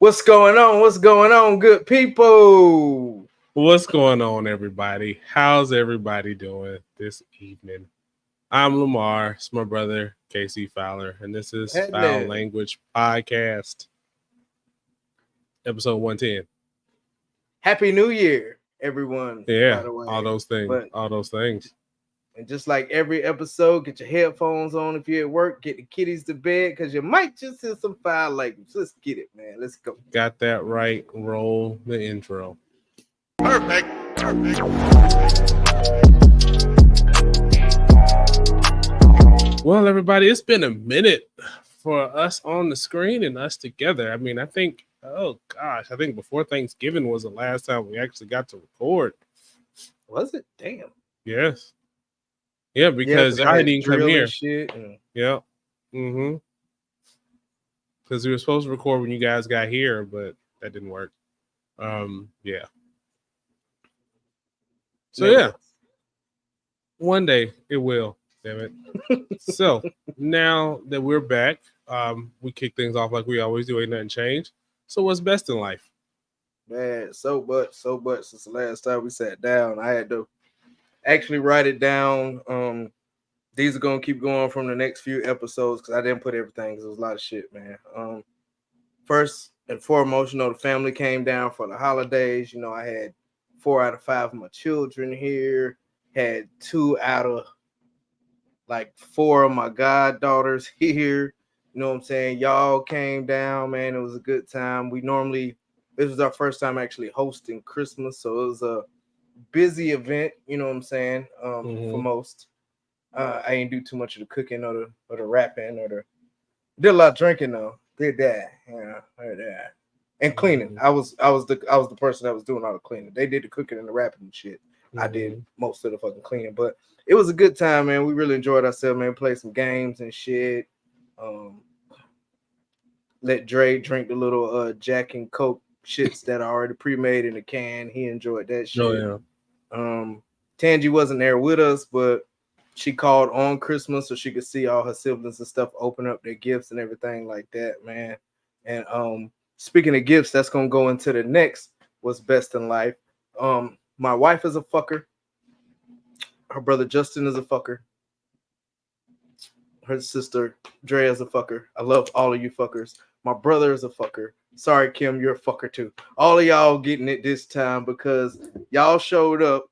What's going on? What's going on, good people? What's going on, everybody? How's everybody doing this evening? I'm Lamar. It's my brother, Casey Fowler, and this is Foul Hello. Language Podcast, episode 110. Happy New Year, everyone, by Yeah, the all way. those things. But All those things. and just like every episode, get your headphones on if you're at work, get the kiddies to bed, because you might just hear some foul language. Let's get it, man. Let's go. Got that right. Roll the intro. Perfect. Well, everybody, it's been a minute for us on the screen and us together. I mean, I think before Thanksgiving was the last time we actually got to record. Was it? Damn. Yes. Yeah, because I didn't come here. Shit and... Yeah. Mm-hmm. Because we were supposed to record when you guys got here, but that didn't work. Yeah. So yeah. One day it will. Damn it. So now that we're back, we kick things off like we always do. Ain't nothing changed. So what's best in life? Man, so much since the last time we sat down. I had to actually write it down. These are gonna keep going from the next few episodes because I didn't put everything because it was a lot of shit, man. First and foremost, the family came down for the holidays. I had 4 out of 5 of my children here, had 2 out of like 4 of my goddaughters here. You know what I'm saying? Y'all came down, man. It was a good time. This was our first time actually hosting Christmas, so it was a busy event, you know what I'm saying? For most. I ain't do too much of the cooking or the rapping did a lot of drinking though. Did that. Yeah, heard that. And cleaning. I was the person that was doing all the cleaning. They did the cooking and the rapping and shit. I did most of the fucking cleaning, but it was a good time, man. We really enjoyed ourselves, man. Played some games and shit. Let Dre drink the little Jack and Coke shits that are already pre-made in the can. He enjoyed that shit. Oh, yeah. Tangi wasn't there with us, but she called on Christmas so she could see all her siblings and stuff open up their gifts and everything like that, man. And speaking of gifts, that's gonna go into the next what's best in life. My wife is a fucker. Her brother Justin is a fucker. Her sister Drea is a fucker. I love all of you fuckers. My brother is a fucker. Sorry, Kim, you're a fucker too. All of y'all getting it this time because y'all showed up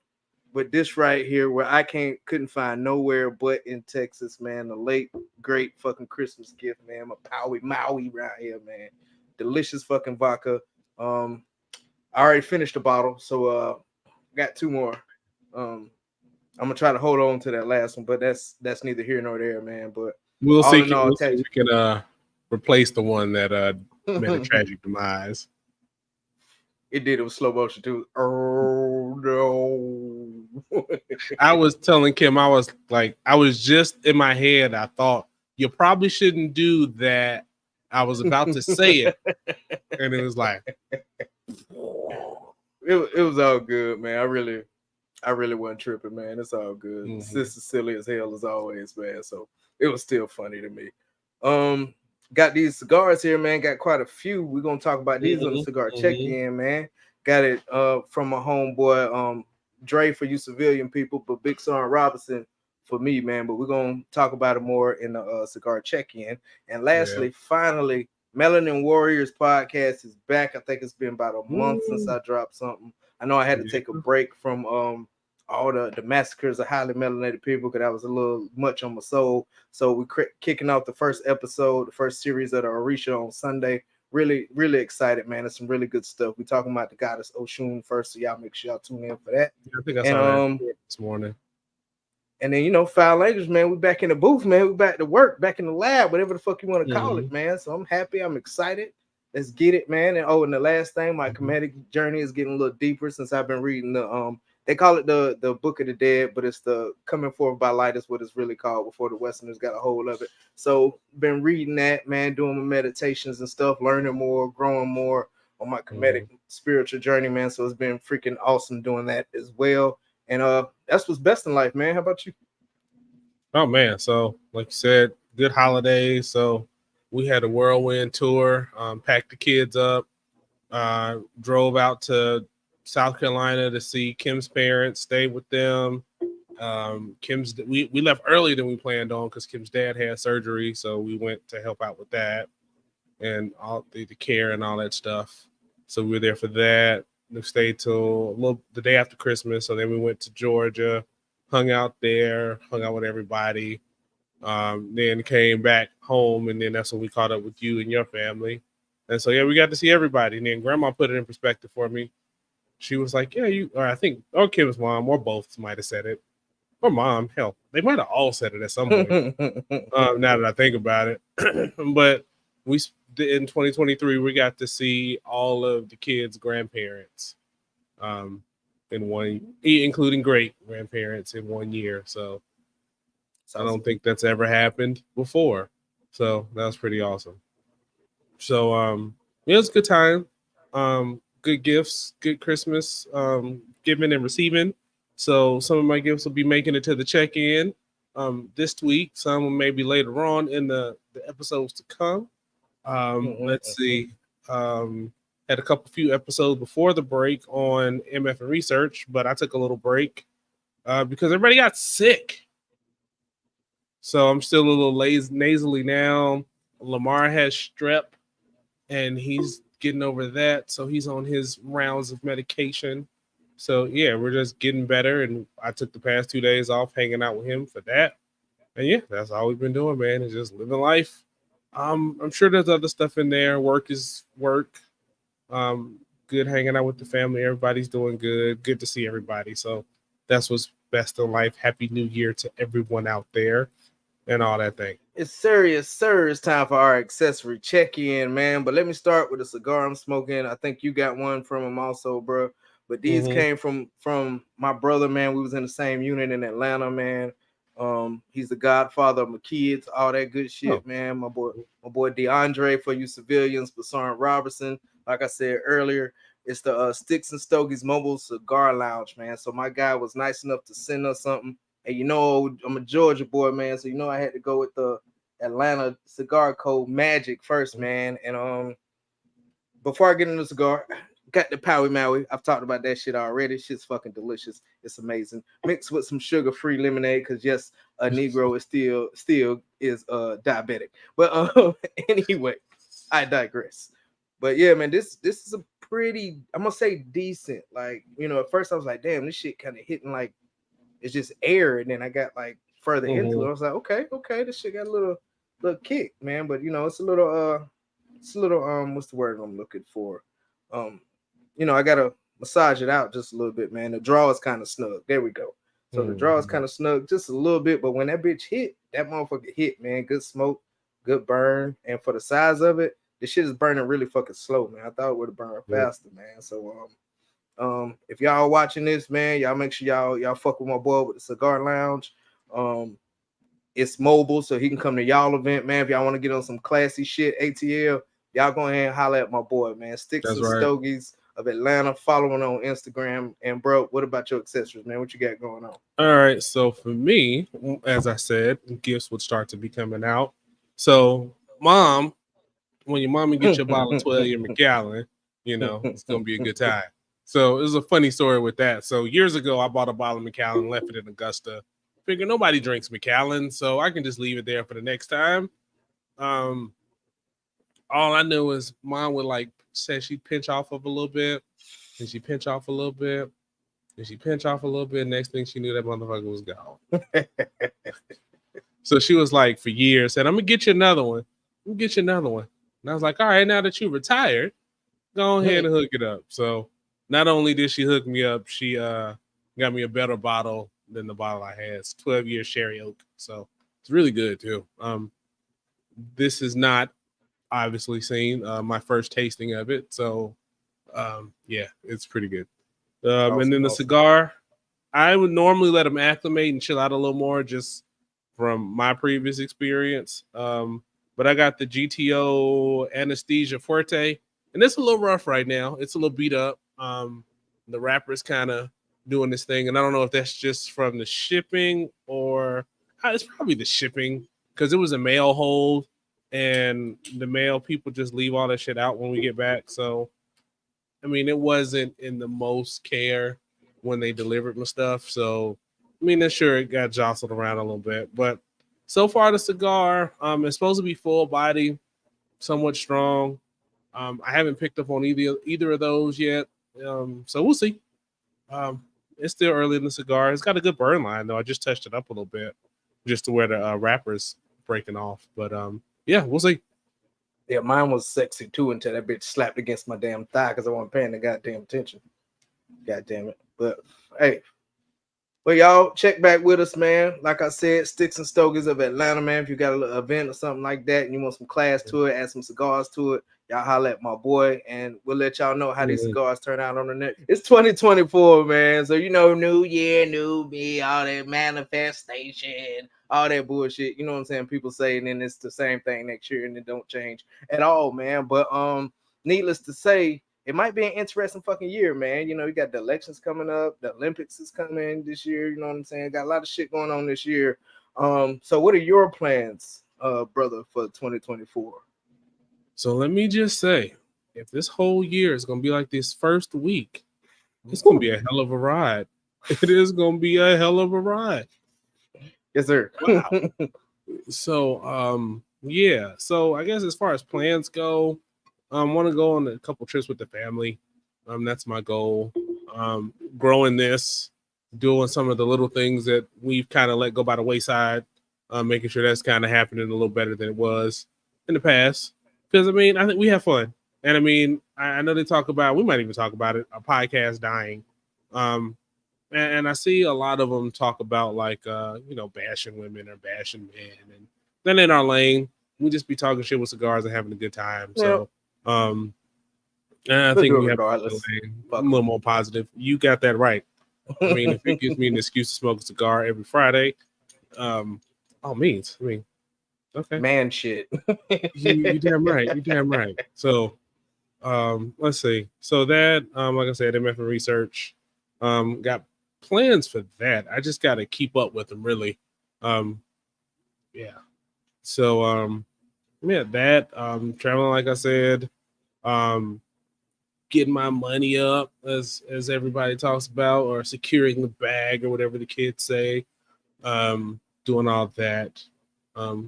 with this right here where I couldn't find nowhere but in Texas, man. The late, great fucking Christmas gift, man. My Maui right here, man. Delicious fucking vodka. I already finished the bottle, so got 2 more. I'm gonna try to hold on to that last one, but that's neither here nor there, man. But we'll see if we can replace the one that met a tragic demise. It did. It was slow motion too. Oh no! I was telling Kim, I was just in my head. I thought you probably shouldn't do that. I was about to say it, and it was like, it was all good, man. I really wasn't tripping, man. It's all good. It's as silly as hell as always, man. So it was still funny to me. Got these cigars here, man. Got quite a few. We're gonna talk about these on the cigar check-in, man. Got it from my homeboy Dre for you civilian people, but Big Son Robinson for me, man. But we're gonna talk about it more in the cigar check-in. And lastly, finally, Melanin Warriors podcast is back. I think it's been about a month since I dropped something. I know I had to take a break from all the massacres of highly melanated people because that was a little much on my soul. So we kicking off the first episode, the first series of the Orisha on Sunday. Really, really excited, man. It's some really good stuff. We're talking about the goddess Oshun first, so y'all make sure y'all tune in for that. I think I saw that this morning. And then, Foul Language, man, we back in the booth, man. We back to work, back in the lab, whatever the fuck you want to call it, man. So I'm happy. I'm excited. Let's get it, man. And the last thing, my comedic journey is getting a little deeper since I've been reading the they call it the Book of the Dead, but it's the Coming Forth by Light is what it's really called before the Westerners got a hold of it. So been reading that, man, doing my meditations and stuff, learning more, growing more on my comedic spiritual journey, man. So it's been freaking awesome doing that as well. And that's what's best in life, man. How about you? Oh man, so like you said, good holidays. So we had a whirlwind tour, packed the kids up, Drove out to South Carolina to see Kim's parents, stayed with them. We left earlier than we planned on because Kim's dad had surgery, so we went to help out with that and all the care and all that stuff. So we were there for that. We stayed till the day after Christmas. So then we went to Georgia, hung out there, hung out with everybody. Then came back home, and then that's when we caught up with you and your family. And so yeah, we got to see everybody. And then Grandma put it in perspective for me. She was like, "Yeah, you," or I think, or Kim's mom, or both might have said it, or mom. Hell, they might have all said it at some point. Now that I think about it, but we in 2023 we got to see all of the kids' grandparents, in one, including great grandparents in 1 year. So I don't think that's ever happened before. So that was pretty awesome. So yeah, it was a good time. Good gifts, good Christmas, giving and receiving. So some of my gifts will be making it to the check-in this week. Some maybe later on in the episodes to come. Let's see. Had a few episodes before the break on MF and research, but I took a little break because everybody got sick. So I'm still a little nasally now. Lamar has strep, and he's getting over that. So he's on his rounds of medication. So yeah, we're just getting better. And I took the past 2 days off hanging out with him for that. And yeah, that's all we've been doing, man. Is just living life. I'm sure there's other stuff in there. Work is work. Good hanging out with the family. Everybody's doing good. Good to see everybody. So that's what's best in life. Happy New Year to everyone out there and all that thing. It's serious, sir. It's time for our accessory check-in, man. But let me start with a cigar I'm smoking. I think you got one from him also, bro. But these came from my brother, man. We was in the same unit in Atlanta, man. He's the godfather of my kids, all that good shit, man. My boy DeAndre, for you civilians, Basaran Robertson. Like I said earlier, it's the Sticks and Stogies Mobile Cigar Lounge, man. So my guy was nice enough to send us something. And you know, I'm a Georgia boy, man. So you know I had to go with the Atlanta cigar code Magic first, man. And before I get into the cigar, got the Powie Maui. I've talked about that shit already. Shit's fucking delicious. It's amazing. Mixed with some sugar-free lemonade, because yes, a Negro is still is diabetic. But anyway, I digress. But yeah, man, this is a pretty, I'm gonna say decent. Like, you know, at first I was like, damn, this shit kind of hitting like it's just air, and then I got like further into it. I was like, okay, this shit got a little kick, man. But you know, it's a little what's the word I'm looking for? You know, I gotta massage it out just a little bit, man. The draw is kind of snug. There we go. So the draw is kind of snug just a little bit, but when that bitch hit, that motherfucker hit, man. Good smoke, good burn, and for the size of it, the shit is burning really fucking slow, man. I thought it would have burned faster, man. So if y'all watching this, man, y'all make sure y'all fuck with my boy with the cigar lounge. It's mobile, so he can come to y'all event, man. If y'all want to get on some classy shit, ATL, y'all go ahead and holler at my boy, man. Sticks and Stogies of Atlanta. Following on Instagram. And bro, what about your accessories, man? What you got going on? All right, so for me, as I said, gifts would start to be coming out. So, mom, when your mommy gets your bottle of 12-year Macallan, you know it's gonna be a good time. So it was a funny story with that. So years ago, I bought a bottle of Macallan, left it in Augusta. Figured nobody drinks Macallan, so I can just leave it there for the next time. All I knew is mom would like say she'd pinch off of a little bit, and she pinch off a little bit, and she pinch off a little bit. Next thing she knew, that motherfucker was gone. So she was like, for years, said, "I'm gonna get you another one. I'm gonna get you another one." And I was like, "All right, now that you retired, go ahead and hook it up." So not only did she hook me up, she got me a better bottle than the bottle I had. It's 12-year Sherry Oak, so it's really good too. This is not obviously seen my first tasting of it, so yeah, it's pretty good. And then the cigar, I would normally let them acclimate and chill out a little more, just from my previous experience. But I got the GTO Anesthesia Fuerte, and it's a little rough right now. It's a little beat up. The wrapper's kind of doing this thing, and I don't know if that's just from the shipping or it's probably the shipping, because it was a mail hold, and the mail people just leave all that shit out when we get back. So I mean, it wasn't in the most care when they delivered my stuff. So, I mean, I'm sure it got jostled around a little bit. But so far, the cigar, it's supposed to be full body, somewhat strong. I haven't picked up on either of those yet. So we'll see. Um, it's still early in the cigar. It's got a good burn line though. I just touched it up a little bit, just to where the wrapper's breaking off. But yeah, we'll see. Yeah, mine was sexy too until that bitch slapped against my damn thigh because I wasn't paying the goddamn attention. God damn it. But hey, well, y'all check back with us, man. Like I said, Sticks and Stogies of Atlanta, man. If you got an event or something like that and you want some class to it, add some cigars to it, y'all holler at my boy, and we'll let y'all know how these cigars turn out on the net. It's 2024, man. So, you know, new year, new me, all that manifestation, all that bullshit. You know what I'm saying? People say, and then it's the same thing next year, and it don't change at all, man. But needless to say, it might be an interesting fucking year, man. You know, you got the elections coming up, the Olympics is coming this year. You know what I'm saying? Got a lot of shit going on this year. So what are your plans, brother, for 2024? So let me just say, if this whole year is gonna be like this first week, it's gonna be a hell of a ride. It is gonna be a hell of a ride. Yes, sir. Wow. So yeah. So I guess as far as plans go, want to go on a couple trips with the family. That's my goal. Growing this, doing some of the little things that we've kind of let go by the wayside, making sure that's kind of happening a little better than it was in the past. Because I mean, I think we have fun, and I mean, I know they talk about. We might even talk about it. A podcast dying, and I see a lot of them talk about like bashing women or bashing men, and then in our lane, we just be talking shit with cigars and having a good time. So. And I think we have a little more positive. You got that right. I mean, if it gives me an excuse to smoke a cigar every Friday, all means. I mean, okay, man, shit. you damn right. You damn right. So, let's see. So that, like I said, MF research, got plans for that. I just got to keep up with them, really. Yeah. So, yeah, that traveling, like I said, getting my money up as everybody talks about, or securing the bag or whatever the kids say, doing all that,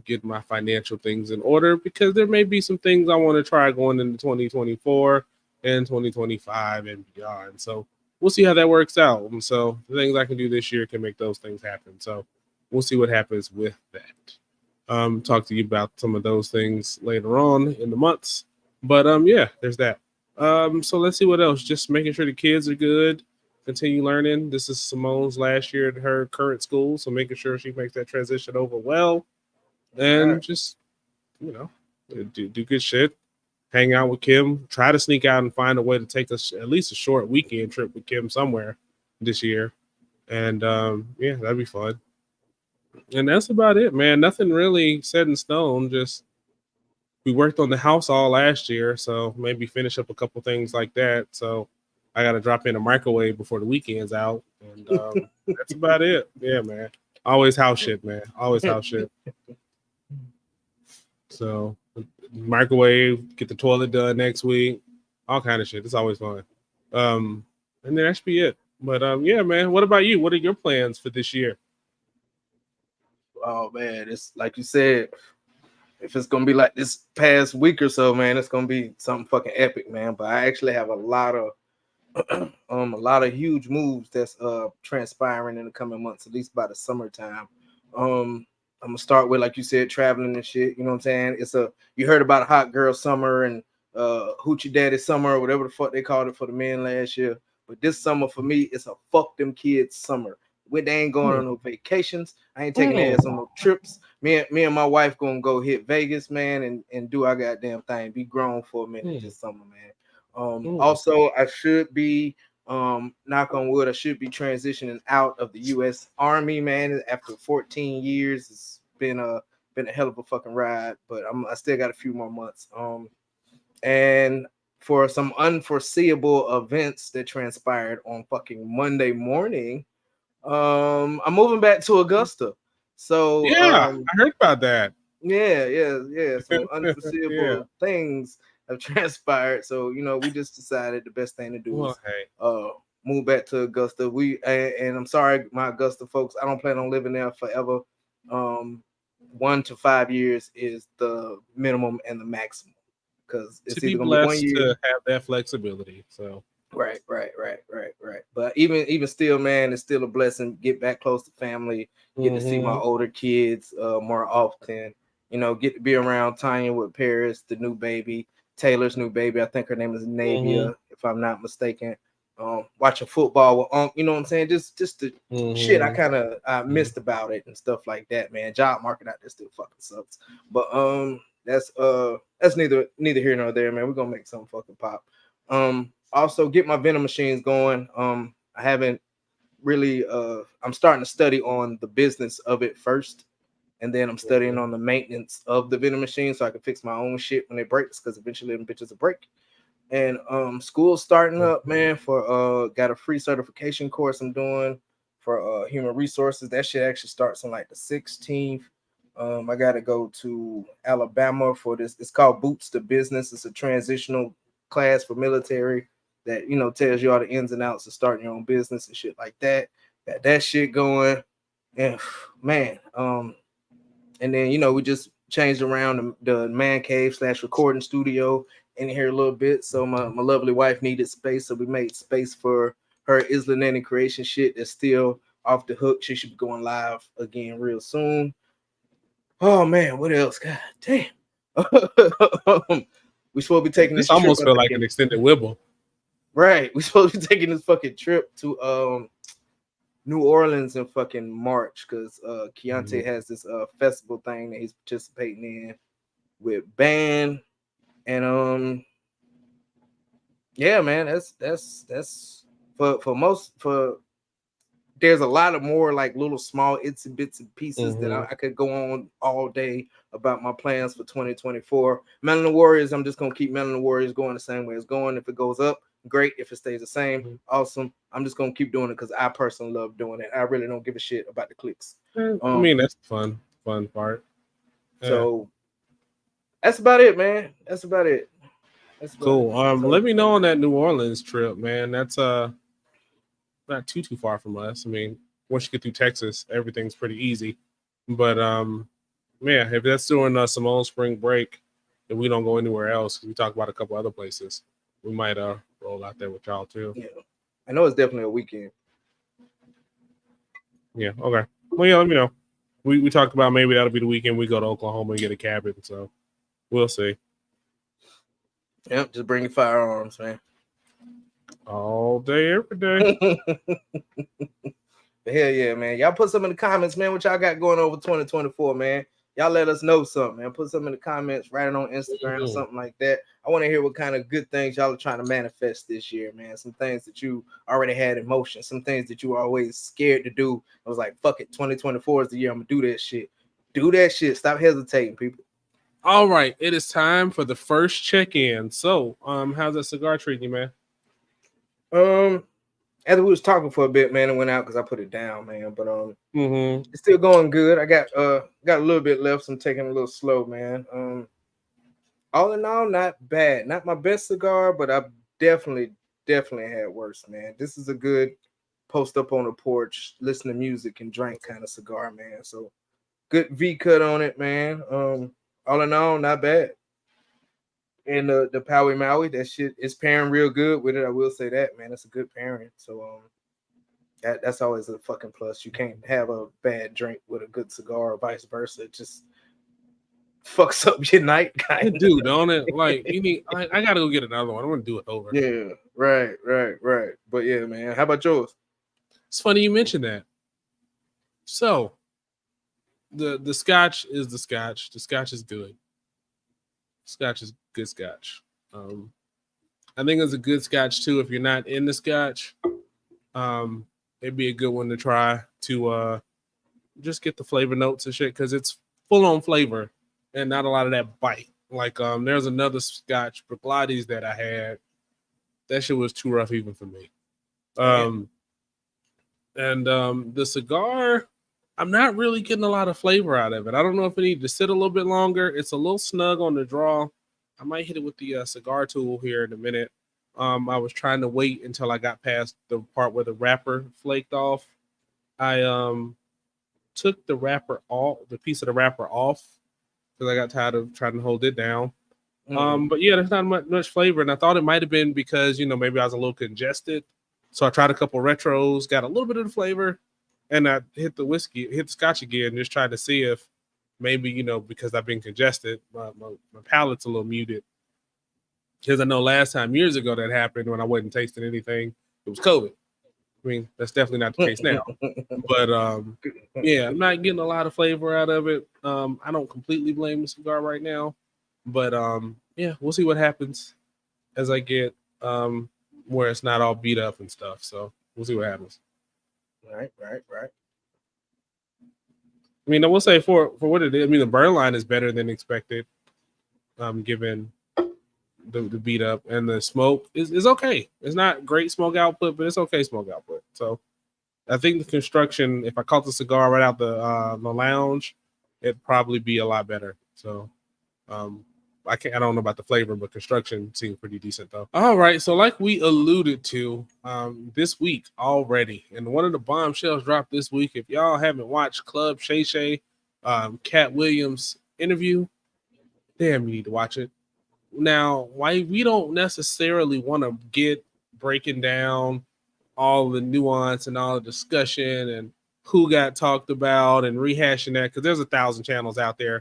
getting my financial things in order, because there may be some things I want to try going into 2024 and 2025 and beyond. So we'll see how that works out. And so the things I can do this year can make those things happen. So we'll see what happens with that. Talk to you about some of those things later on in the months. But yeah, there's that. So let's see what else. Just making sure the kids are good, continue learning. This is Simone's last year at her current school, so making sure she makes that transition over well, and just do good shit. Hang out with Kim. Try to sneak out and find a way to take us at least a short weekend trip with Kim somewhere this year, and yeah, that'd be fun. And that's about it, man. Nothing really set in stone. Just we worked on the house all last year, so maybe finish up a couple things like that. So I got to drop in a microwave before the weekend's out, and that's about it. Yeah, man. Always house shit, man. Always house shit. So microwave, get the toilet done next week, all kind of shit. It's always fun. And then that should be it. But yeah, man. What about you? What are your plans for this year? Oh man, it's like you said. If it's gonna be like this past week or so, man, it's gonna be something fucking epic, man. But I actually have a lot of huge moves that's transpiring in the coming months, at least by the summertime. I'm gonna start with, like you said, traveling and shit. You know what I'm saying? You heard about hot girl summer and hoochie daddy summer, or whatever the fuck they called it for the men last year. But this summer for me, it's a fuck them kids summer. They ain't going on no vacations. I ain't taking their ass on no trips. Me and my wife gonna go hit Vegas, man, and do our goddamn thing. Be grown for a minute this summer, man. Also, I should be knock on wood, I should be transitioning out of the U.S. Army, man. After 14 years, it's been a hell of a fucking ride, but I still got a few more months. And for some unforeseeable events that transpired on fucking Monday morning, I'm moving back to Augusta. So yeah, I heard about that. Yeah. Some unforeseeable things have transpired. So we just decided the best thing to do is Well, hey, move back to Augusta. And I'm sorry, my Augusta folks, I don't plan on living there forever. 1 to 5 years is the minimum and the maximum, because to it's be either gonna be 1 blessed to year. have that flexibility. So Right. But even still, man, it's still a blessing. Get back close to family, get to see my older kids more often. Get to be around Tanya with Paris, the new baby, Taylor's new baby. I think her name is Navia, if I'm not mistaken. Watching football with you know what I'm saying? Just the shit I missed about it and stuff like that, man. Job market out there still fucking sucks. But that's neither here nor there, man. We're gonna make something fucking pop. Also get my vending machines going. I haven't really I'm starting to study on the business of it first, and then I'm studying on the maintenance of the vending machine so I can fix my own shit when it breaks, because eventually them bitches will break. And school's starting up, man, for got a free certification course I'm doing for human resources. That shit actually starts on like the 16th. I gotta go to Alabama for this. It's called Boots to Business. It's a transitional class for military that tells you all the ins and outs of starting your own business and shit like that. Got that shit going. And man, and then we just changed around the man cave / recording studio in here a little bit. So my lovely wife needed space, so we made space for her Isla Nanny creation shit that's still off the hook. She should be going live again real soon. Oh man, what else? God damn. We supposed to be taking this this trip. almost felt like an extended wibble. Right. We supposed to be taking this fucking trip to New Orleans in fucking March, because Keontae has this festival thing that he's participating in with band. And yeah, man, that's for there's a lot of more like little small itsy bits and pieces that I could go on all day about my plans for 2024. Melanin Warriors, I'm just gonna keep Melanin Warriors going the same way it's going. If it goes up, great. If it stays the same, awesome. I'm just gonna keep doing it because I personally love doing it. I really don't give a shit about the clicks. I mean, that's the fun part. So that's about it, man. That's about it. Cool. Let me know on that New Orleans trip, man. That's not too far from us. I mean, once you get through Texas, everything's pretty easy. But yeah, if that's during Simone spring break, and we don't go anywhere else, because we talk about a couple other places, we might roll out there with y'all too. Yeah, I know it's definitely a weekend. Yeah. Okay. Well, yeah. Let me know. We talked about maybe that'll be the weekend we go to Oklahoma and get a cabin. So we'll see. Yep. Just bring your firearms, man. All day, every day. Hell yeah, man. Y'all put some in the comments, man, what y'all got going over 2024, man. Y'all let us know something, man. Put something in the comments, write it on Instagram or something like that. I want to hear what kind of good things y'all are trying to manifest this year, man. Some things that you already had in motion, some things that you were always scared to do. I was like, fuck it, 2024 is the year I'm gonna do that shit. Do that shit. Stop hesitating, people. All right, it is time for the first check-in. So, how's that cigar treating you, man? After we was talking for a bit, man, it went out because I put it down, man. But it's still going good. I got a little bit left, so I'm taking it a little slow, man. All in all, not bad. Not my best cigar, but I've definitely had worse, man. This is a good post up on the porch, listen to music and drink kind of cigar, man. So good V cut on it, man. All in all, not bad. And the Paui Maui, that shit is pairing real good with it. I will say that, man. It's a good pairing. So that's always a fucking plus. You can't have a bad drink with a good cigar or vice versa. It just fucks up your night, kind of. Dude, don't it? Like, you need. I gotta go get another one. I want to do it over. Yeah, right. But yeah, man. How about yours? It's funny you mentioned that. So, the Scotch is the Scotch. The Scotch is good. Scotch is good Scotch. I think it's a good Scotch too. If you're not in the Scotch, it'd be a good one to try to just get the flavor notes and shit, because it's full on flavor and not a lot of that bite. Like there's another Scotch Bruichladdich that I had. That shit was too rough even for me. And the cigar, I'm not really getting a lot of flavor out of it. I don't know if it needs to sit a little bit longer. It's a little snug on the draw. I might hit it with the cigar tool here in a minute. I was trying to wait until I got past the part where the wrapper flaked off. I took the wrapper off, the piece of the wrapper off, because I got tired of trying to hold it down. But yeah, there's not much flavor, and I thought it might have been because maybe I was a little congested, so I tried a couple retros, got a little bit of the flavor, and I hit the scotch again, just trying to see if maybe because I've been congested, my palate's a little muted. Because I know last time years ago that happened when I wasn't tasting anything, it was COVID. I mean, that's definitely not the case now. But yeah, I'm not getting a lot of flavor out of it. I don't completely blame the cigar right now, but yeah, we'll see what happens as I get where it's not all beat up and stuff. So we'll see what happens. Right. I mean, I will say for what it is, I mean, the burn line is better than expected, given the beat up, and the smoke is okay. It's not great smoke output, but it's okay smoke output. So I think the construction, if I caught the cigar right out the lounge, it'd probably be a lot better. So I don't know about the flavor, but construction seems pretty decent though. All right, so like we alluded to this week already, and one of the bombshells dropped this week. If y'all haven't watched Club Shay Shay, Cat Williams interview, damn, you need to watch it. Now, why we don't necessarily want to get breaking down all the nuance and all the discussion and who got talked about and rehashing that, because there's 1,000 channels out there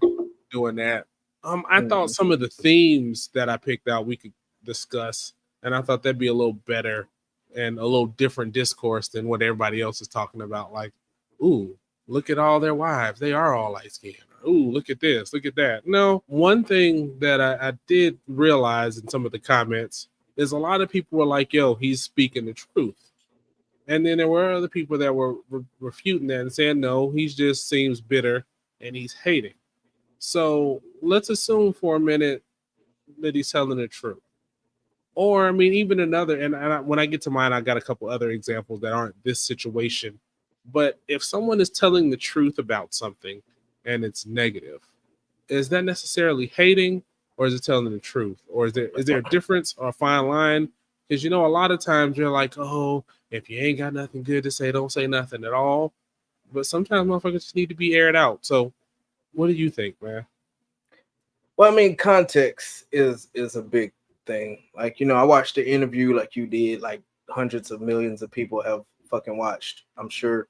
doing that. I thought some of the themes that I picked out we could discuss, and I thought that'd be a little better and a little different discourse than what everybody else is talking about. Like, ooh, look at all their wives. They are all light skinned. Ooh, look at this, look at that. No, one thing that I did realize in some of the comments is a lot of people were like, yo, he's speaking the truth. And then there were other people that were refuting that and saying, no, he just seems bitter and he's hating. So let's assume for a minute that he's telling the truth. Or, I mean, even another, and when I get to mine, I got a couple other examples that aren't this situation. But if someone is telling the truth about something and it's negative, is that necessarily hating, or is it telling the truth? Or is there a difference or a fine line? Because a lot of times you're like, oh, if you ain't got nothing good to say, don't say nothing at all. But sometimes motherfuckers just need to be aired out. So what do you think, man? Well, I mean, context is a big thing. Like, I watched the interview like you did, like hundreds of millions of people have fucking watched, I'm sure.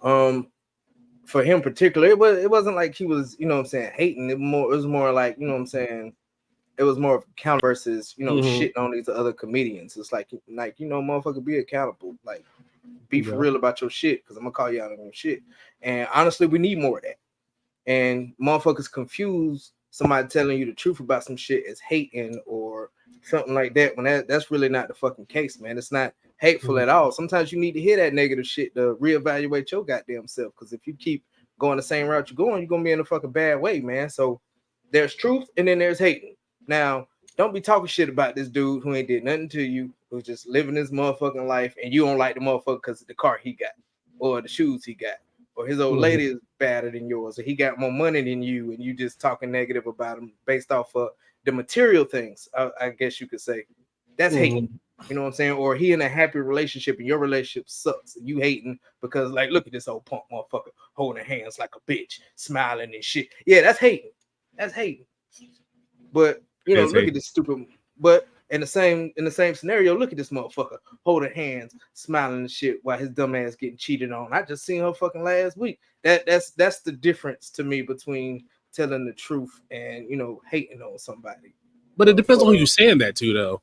For him particularly, it wasn't like he was, hating. It was more like, it was more of counter versus, shitting on these other comedians. It's like motherfucker, be accountable. Like, be for real about your shit, because I'm gonna call you out on your shit. And honestly, we need more of that. And motherfuckers confuse somebody telling you the truth about some shit as hating or something like that, when that's really not the fucking case, man. It's not hateful at all. Sometimes you need to hear that negative shit to reevaluate your goddamn self, because if you keep going the same route you're gonna be in a fucking bad way, man. So there's truth and then there's hating. Now, don't be talking shit about this dude who ain't did nothing to you, who's just living his motherfucking life, and you don't like the motherfucker because of the car he got or the shoes he got, or his old lady is better than yours, or he got more money than you, and you just talking negative about him based off of the material things. I guess you could say that's hating. You know what I'm saying? Or he in a happy relationship and your relationship sucks, and you hating because, like, look at this old punk motherfucker holding hands like a bitch, smiling and shit. Yeah, that's hating. That's hating. But look at this stupid. But in the same scenario, look at this motherfucker holding hands, smiling and shit while his dumb ass getting cheated on. I just seen her fucking last week. That's the difference to me between telling the truth and hating on somebody. But it depends on who you're saying that to, though.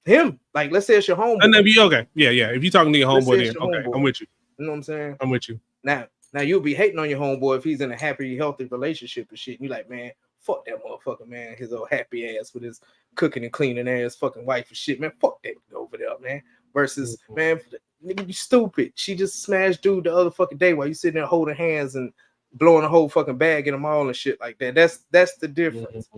Him, like, let's say it's your homeboy. Okay, yeah. If you're talking to your homeboy, then okay, homeboy. I'm with you. You know what I'm saying? I'm with you. Now you'll be hating on your homeboy if he's in a happy, healthy relationship and shit. And you like, man, fuck that motherfucker, man. His old happy ass with his cooking and cleaning ass fucking wife and shit, man. Fuck that over there, man. Versus, man, nigga, you stupid. She just smashed dude the other fucking day while you sitting there holding hands and blowing a whole fucking bag in the mall and shit like that. That's the difference.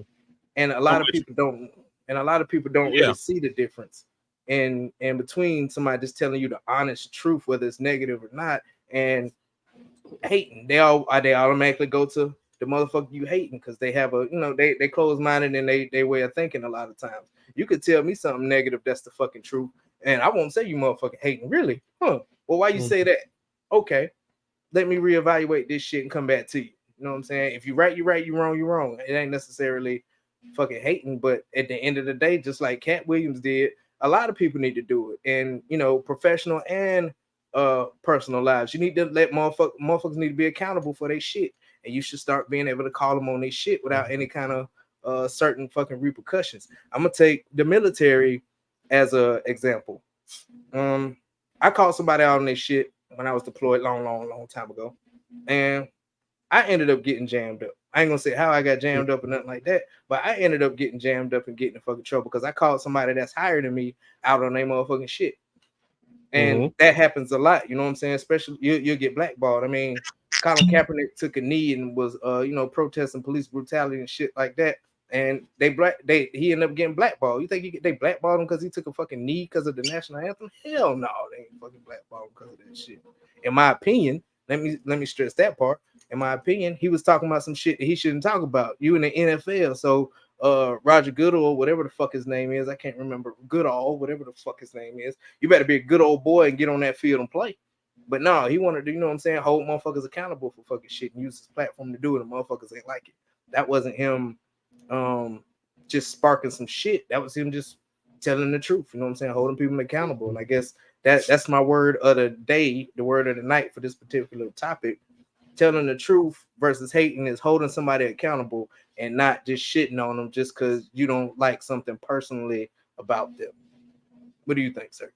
And a lot of people don't. And a lot of people don't really see the difference in between somebody just telling you the honest truth, whether it's negative or not, and hating. They automatically go to the motherfucker you hating because they have a, they close minded in they way of thinking a lot of times. You could tell me something negative that's the fucking truth, and I won't say you motherfucking hating. Really? Huh? Well, why you say that? Okay, let me reevaluate this shit and come back to you. You know what I'm saying? If you right, you right. You wrong, you wrong. It ain't necessarily fucking hating, but at the end of the day, just like Cat Williams did, a lot of people need to do it. And professional and personal lives. You need to let motherfuckers need to be accountable for their shit. And you should start being able to call them on their shit without any kind of certain fucking repercussions. I'm gonna take the military as a example. I called somebody out on their shit when I was deployed long time ago. And I ended up getting jammed up. I ain't gonna say how I got jammed up or nothing like that, but I ended up getting jammed up and getting in fucking trouble because I called somebody that's higher than me out on their motherfucking shit. And that happens a lot, you know what I'm saying? Especially you'll get blackballed. I mean, Colin Kaepernick took a knee and was protesting police brutality and shit like that. And he ended up getting blackballed. You think they blackballed him because he took a fucking knee because of the national anthem? Hell no, they ain't fucking blackballed because of that shit. In my opinion, let me stress that part. In my opinion, he was talking about some shit that he shouldn't talk about. You in the NFL, so Roger Goodall, whatever the fuck his name is, I can't remember. Goodall, whatever the fuck his name is. You better be a good old boy and get on that field and play. But no, he wanted to, what I'm saying, hold motherfuckers accountable for fucking shit and use his platform to do it. And motherfuckers ain't like it. That wasn't him just sparking some shit. That was him just telling the truth. You know what I'm saying? Holding people accountable. And I guess that's my word of the day, the word of the night for this particular topic. Telling the truth versus hating is holding somebody accountable and not just shitting on them just because you don't like something personally about them. What do you think, sir?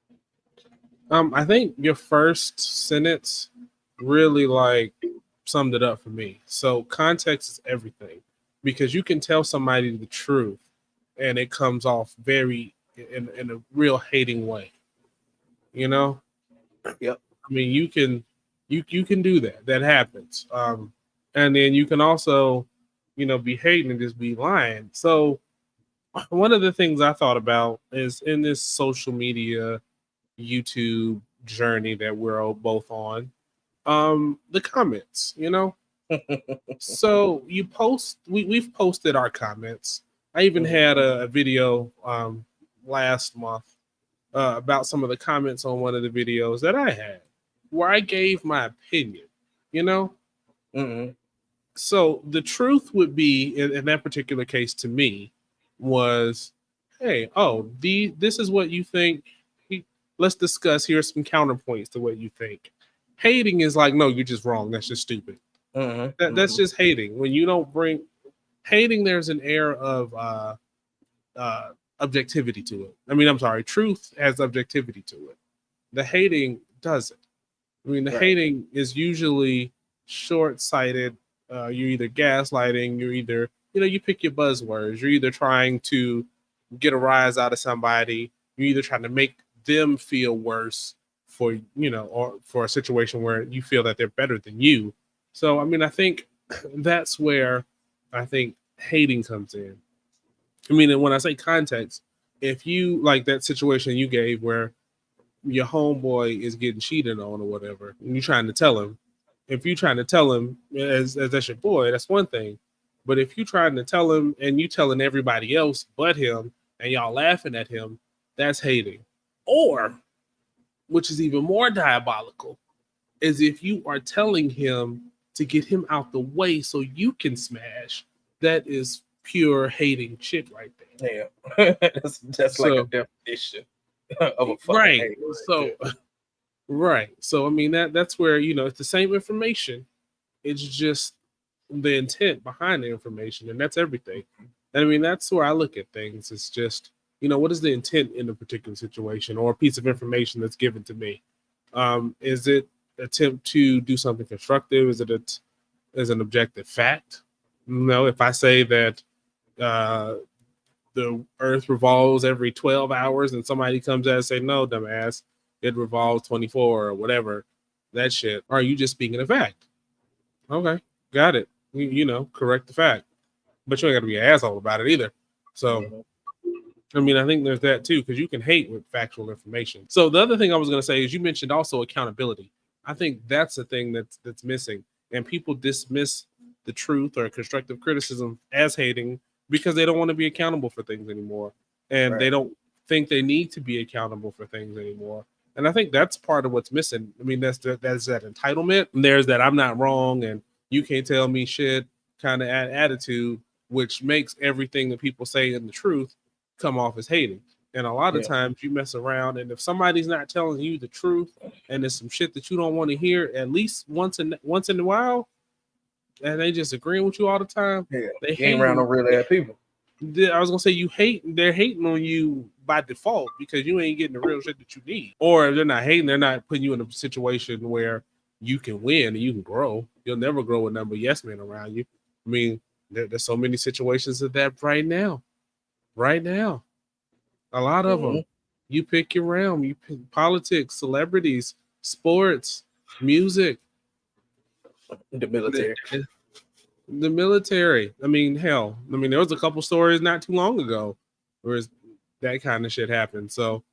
I think your first sentence really summed it up for me. So context is everything, because you can tell somebody the truth and it comes off very in a real hating way. Yep. I mean, you can do that. That happens. And then you can also, be hating and just be lying. So one of the things I thought about is in this social media, YouTube journey that we're both on, the comments, So you post, we've posted our comments. I even had a video last month about some of the comments on one of the videos that I had, where I gave my opinion, So the truth would be, in that particular case to me, was, hey, this is what you think. Let's discuss. Here's some counterpoints to what you think. Hating is like, no, you're just wrong. That's just stupid. That's just hating. When you don't bring hating, there's an air of objectivity to it. I mean, I'm sorry, truth has objectivity to it. The hating doesn't. I mean, the hating is usually short-sighted. You're either gaslighting, you're either, you pick your buzzwords. You're either trying to get a rise out of somebody, you're either trying to make them feel worse for, or for a situation where you feel that they're better than you. So, I mean, I think that's where I think hating comes in. I mean, and when I say context, if you like that situation you gave where your homeboy is getting cheated on or whatever, and you're trying to tell him, if you're trying to tell him as that's your boy, that's one thing. But if you're trying to tell him and you telling everybody else but him and y'all laughing at him, that's hating. Or, which is even more diabolical, is if you are telling him to get him out the way so you can smash. That is pure hating shit right there. Yeah, that's like a definition of a fucking right. Hate So, right. So I mean that's where it's the same information. It's just the intent behind the information, and that's everything. And I mean that's where I look at things. It's just what is the intent in a particular situation or a piece of information that's given to me? Is it attempt to do something constructive? Is it as an objective fact? If I say that the earth revolves every 12 hours and somebody comes out and say, no, dumbass, it revolves 24 or whatever, that shit, or are you just speaking a fact? Okay, got it. Correct the fact. But you ain't got to be an asshole about it either. So, I mean, I think there's that too, because you can hate with factual information. So the other thing I was going to say is you mentioned also accountability. I think that's the thing that's missing. And people dismiss the truth or constructive criticism as hating because they don't want to be accountable for things anymore, and they don't think they need to be accountable for things anymore. And I think that's part of what's missing. I mean, that's that entitlement. And there's that I'm not wrong and you can't tell me shit kind of attitude, which makes everything that people say in the truth come off as hating. And a lot of times you mess around, and if somebody's not telling you the truth and there's some shit that you don't want to hear at least once in a while, and they just agreeing with you all the time, they hate around no real ass people. I was gonna say they're hating on you by default because you ain't getting the real shit that you need. Or if they're not hating, they're not putting you in a situation where you can win and you can grow. You'll never grow with number yes men around you. I mean, there's so many situations of that right now. Right now. A lot of them. You pick your realm. You pick politics, celebrities, sports, music. The military. The military. I mean, hell. I mean, there was a couple stories not too long ago where that kind of shit happened. So,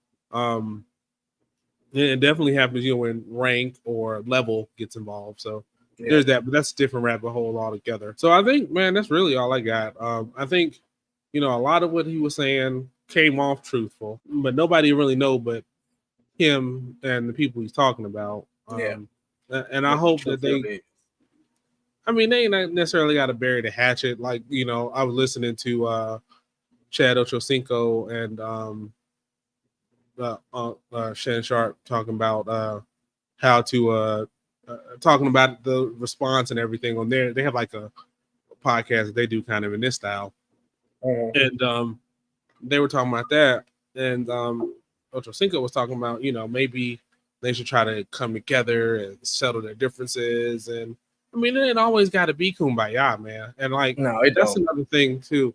it definitely happens, when rank or level gets involved. So there's that, but that's a different rabbit hole altogether. So I think, man, that's really all I got. I think, a lot of what he was saying came off truthful, but nobody really know but him and the people he's talking about. And I hope that they ain't necessarily got to bury the hatchet. Like, I was listening to Chad Ochocinco and Shannon Sharp talking about how to talking about the response and everything on there. They have like a podcast that they do kind of in this style. And they were talking about that. And Ochocinco was talking about, maybe they should try to come together and settle their differences. And I mean, it ain't always got to be kumbaya, man. And like, that's another thing too,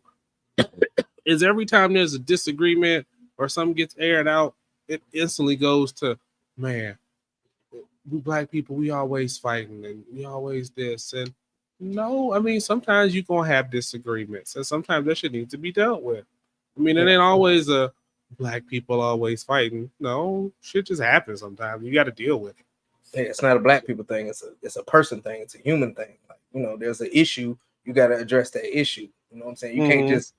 is every time there's a disagreement or something gets aired out, it instantly goes to, man, we black people, we always fighting and we always this. And no, I mean, sometimes you're going to have disagreements and sometimes that shit needs to be dealt with. I mean, it ain't always a black people always fighting. No, shit just happens sometimes. You got to deal with it. Yeah, it's not a black people thing. It's a person thing. It's a human thing. Like, there's an issue. You got to address that issue. You know what I'm saying? You can't just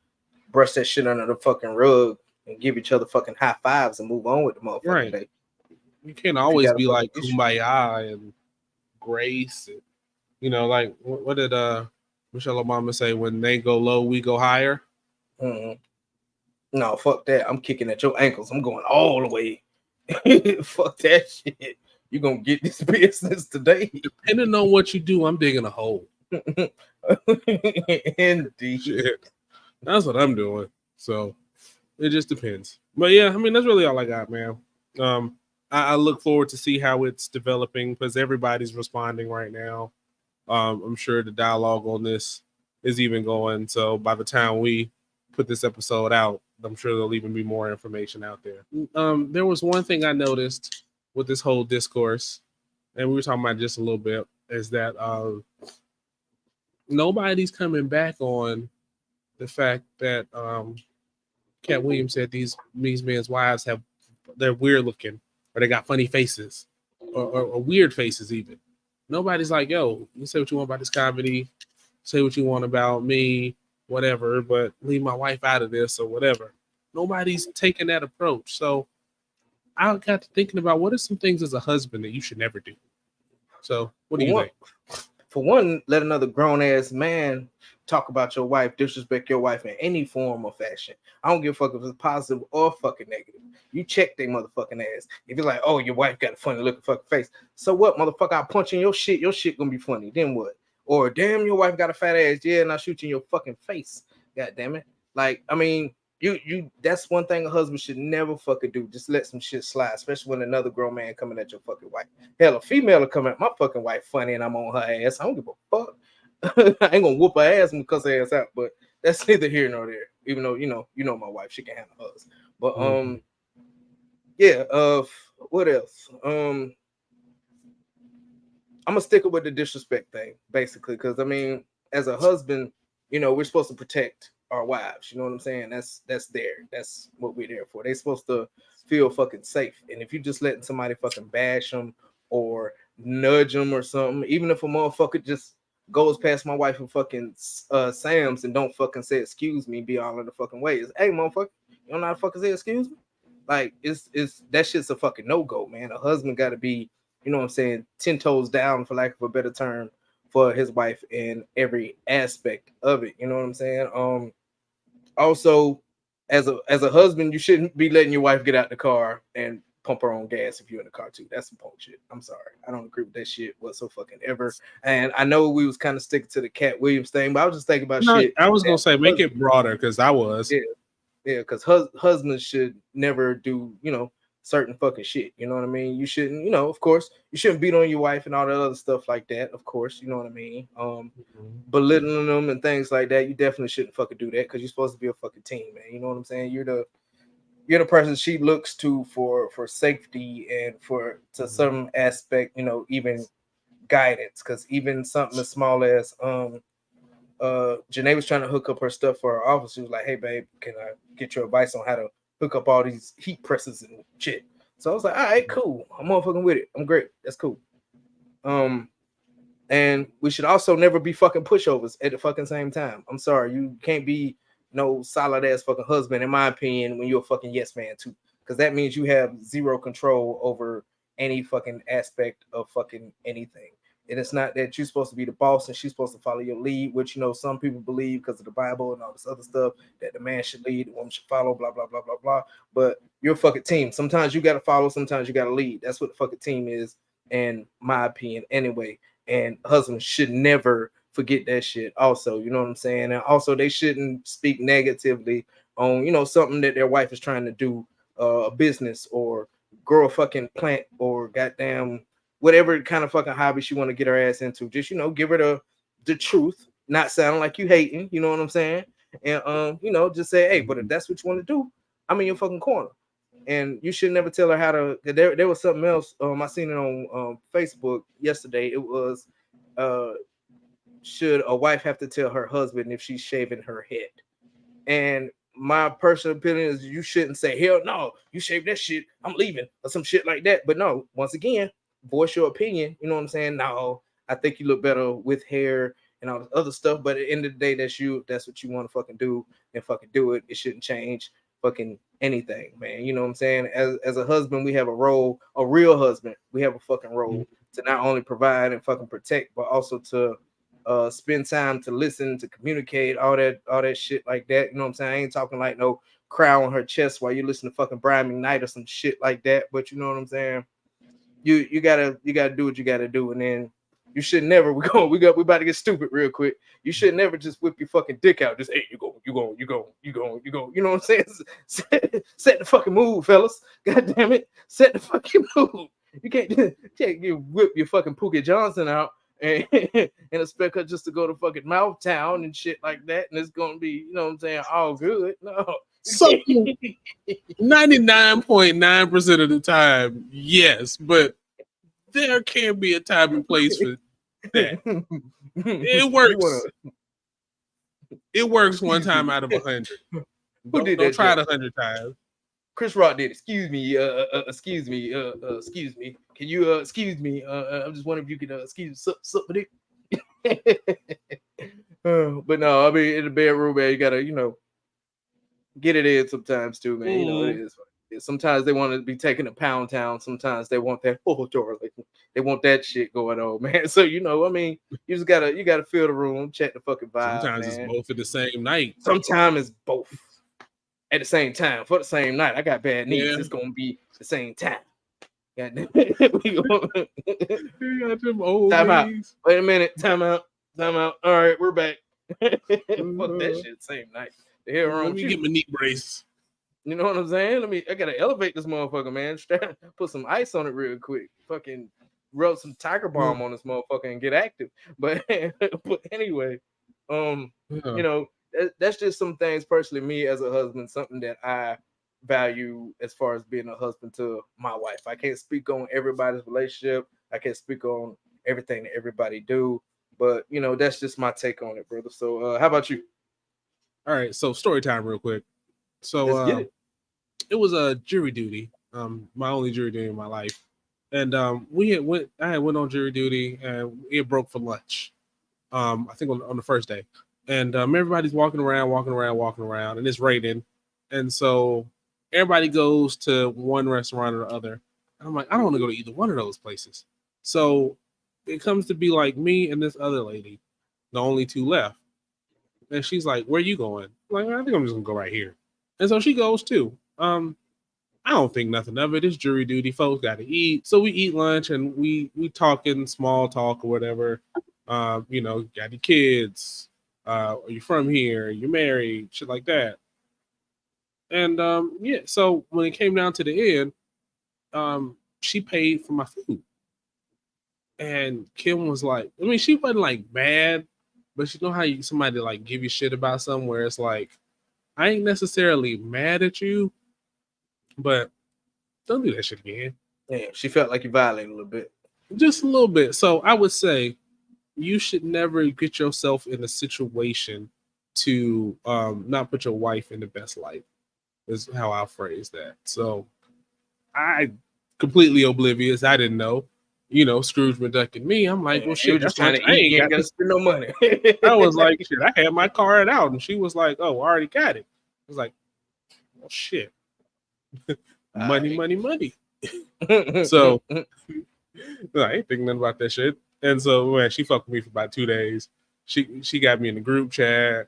brush that shit under the fucking rug and give each other fucking high fives and move on with the motherfucking day. You can't always be like kumbaya and grace. And, like what did Michelle Obama say? When they go low, we go higher. No, fuck that. I'm kicking at your ankles. I'm going all the way. Fuck that shit. You're going to get this business today. Depending on what you do, I'm digging a hole. Indeed. Shit. That's what I'm doing. So it just depends. But yeah, I mean, that's really all I got, man. I look forward to see how it's developing because everybody's responding right now. I'm sure the dialogue on this is even going. So by the time we put this episode out, I'm sure there'll even be more information out there. There was one thing I noticed with this whole discourse, and we were talking about just a little bit, is that nobody's coming back on the fact that Cat Williams said these men's wives they're weird looking, or they got funny faces, or weird faces even. Nobody's like, yo, you say what you want about this comedy, say what you want about me, whatever, but leave my wife out of this or whatever. Nobody's taking that approach. So I got to thinking about what are some things as a husband that you should never do. So what do you think? For one, let another grown ass man talk about your wife, disrespect your wife in any form or fashion. I don't give a fuck if it's positive or fucking negative. You check their motherfucking ass. If you're like, oh, your wife got a funny looking fucking face, so what, motherfucker? I punch in your shit gonna be funny. Then what? Or damn, your wife got a fat ass. Yeah, and I shoot you in your fucking face. God damn it. Like, I mean, you that's one thing a husband should never fucking do. Just let some shit slide, especially when another grown man coming at your fucking wife. Hell, a female will come at my fucking wife funny and I'm on her ass. I don't give a fuck. I ain't gonna whoop her ass and cuss her ass out, but that's neither here nor there. Even though you know my wife, she can handle hers. But what else? I'm gonna stick with the disrespect thing, basically, because I mean, as a husband, we're supposed to protect our wives. You know what I'm saying? That's what we're there for. They're supposed to feel fucking safe. And if you just letting somebody fucking bash them or nudge them or something, even if a motherfucker just goes past my wife and fucking Sam's and don't fucking say excuse me, be all in the fucking ways. Hey, motherfucker, you don't know how to fucking say excuse me? Like it's that shit's a fucking no-go, man. A husband gotta be, you know what I'm saying, 10 toes down, for lack of a better term, for his wife in every aspect of it. You know what I'm saying? Also, as a husband, you shouldn't be letting your wife get out the car and pump her own gas if you're in the car too. That's some punk shit. I'm sorry. I don't agree with that shit whatsoever fucking ever. And I know we was kind of sticking to the Cat Williams thing, but I was just thinking about No, shit. I was gonna that say make it broader because I was. yeah, yeah, because husbands should never do, certain fucking shit. You know what I mean? You shouldn't, of course, you shouldn't beat on your wife and all that other stuff like that. Of course, you know what I mean? Belittling them and things like that. You definitely shouldn't fucking do that because you're supposed to be a fucking team, man. You know what I'm saying? You're the person she looks to for safety and for to some aspect, even guidance. Because even something as small as Janae was trying to hook up her stuff for her office. She was like, "Hey, babe, can I get your advice on how to hook up all these heat presses and shit?" So I was like, "All right, cool. I'm motherfucking with it. I'm great. That's cool." And we should also never be fucking pushovers at the fucking same time. I'm sorry, you can't be no solid ass fucking husband, in my opinion, when you're a fucking yes man too, because that means you have zero control over any fucking aspect of fucking anything. And it's not that you're supposed to be the boss and she's supposed to follow your lead, which some people believe because of the Bible and all this other stuff that the man should lead, the woman should follow, blah blah blah blah blah. But you're a fucking team. Sometimes you gotta follow, sometimes you gotta lead. That's what the fucking team is, in my opinion, anyway. And husbands should never forget that shit. Also, you know what I'm saying? And also, they shouldn't speak negatively on something that their wife is trying to do, a business or grow a fucking plant or goddamn whatever kind of fucking hobby she want to get her ass into. Just give her the truth, not sounding like you hating. You know what I'm saying? And just say, hey, but if that's what you want to do, I'm in your fucking corner. And you should never tell her how to. There was something else. I seen it on Facebook yesterday. It was, should a wife have to tell her husband if she's shaving her head? And my personal opinion is you shouldn't say, hell no, you shave that shit, I'm leaving, or some shit like that. But no, once again, voice your opinion. You know what I'm saying? No, I think you look better with hair and all this other stuff. But at the end of the day, that's what you want to fucking do, and fucking do it. It shouldn't change fucking anything, man. You know what I'm saying? As a husband, we have a role, a real husband. We have a fucking role to not only provide and fucking protect, but also to spend time to listen, to communicate, all that shit like that. You know what I'm saying? I ain't talking like no crown on her chest while you listen to fucking Brian McKnight or some shit like that. But you know what I'm saying? You gotta do what you gotta do, and then you should never. We about to get stupid real quick. You should never just whip your fucking dick out. Just hey, you go. You know what I'm saying? Set the fucking mood, fellas. God damn it, set the fucking mood. You can't whip your fucking Pookie Johnson out and expect her just to go to fucking Mouth Town and shit like that, and it's gonna be, you know what I'm saying, all good. No. So 99.9% of the time, yes, but there can be a time and place for that. It works. It works one time out of 100. Don't try it 100 times. Chris Rock did. Excuse me. Excuse me. Excuse me. Can you excuse me? I'm just wondering if you could excuse me. Sup with it. But no, I mean, in the bedroom, man, you gotta get it in sometimes too, man. It is. Sometimes they want to be taking a pound town. Sometimes they want that they want that shit going on, man. So I mean, you gotta feel the room, check the fucking vibe. Sometimes man. it's both at the same night. Sometimes it's both at the same time for the same night. I got bad knees. Yeah. It's gonna be the same time. Time out. Wait a minute. Time out. All right, we're back. Fuck that shit. Same night. The hell wrong Let me get my knee brace. You know what I'm saying? I gotta elevate this motherfucker, man. Put some ice on it real quick. Fucking rub some Tiger Balm on this motherfucker and get active. But anyway, that's just some things personally, me as a husband, something that I value as far as being a husband to my wife. I can't speak on everybody's relationship. I can't speak on everything that everybody do. But that's just my take on it, brother. So how about you? All right, so story time real quick. So it was a jury duty, my only jury duty in my life, and I had went on jury duty, and it broke for lunch. I think on the first day, and everybody's walking around, and it's raining, and so everybody goes to one restaurant or the other. And I'm like, I don't want to go to either one of those places. So it comes to be like me and this other lady, the only two left. And she's like, "Where you going?" I'm like, I think I'm just gonna go right here. And so she goes too. I don't think nothing of it. It's jury duty. Folks got to eat. So we eat lunch and we talking small talk or whatever. Got your kids. Are you from here? You married? Shit like that. And yeah, so when it came down to the end, she paid for my food. And Kim was like, I mean, she wasn't like mad, but you know how somebody like give you shit about something where it's like, I ain't necessarily mad at you, but don't do that shit again. Yeah, she felt like you violated a little bit. Just a little bit. So I would say you should never get yourself in a situation to not put your wife in the best light, is how I'll phrase that. So I completely oblivious. I didn't know. Scrooge McDuck and me. I'm like, Yeah, well, you shit, were just that's trying much. to I eat. ain't You ain't got got to this. spend no money. I was like, shit, I had my card out, and she was like, oh, I already got it. I was like, well, shit, money, money, money. So I ain't thinking nothing about that shit. And so man, she fucked with me for about 2 days. She got me in the group chat.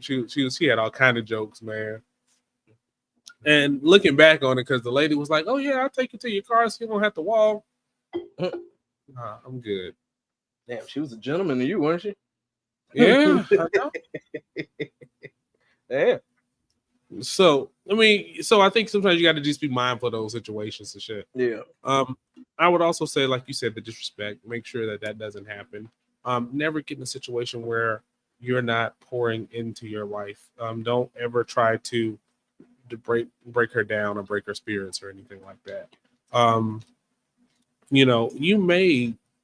She had all kind of jokes, man. And looking back on it, because the lady was like, "Oh yeah, I'll take you to your car so you don't have to walk." Nah, I'm good. Damn, she was a gentleman to you, wasn't she? Yeah, I know. Yeah. So I think sometimes you got to just be mindful of those situations and shit. Yeah. I would also say, like you said, the disrespect. Make sure that doesn't happen. Never get in a situation where you're not pouring into your wife. Don't ever try to break her down or break her spirits or anything like that.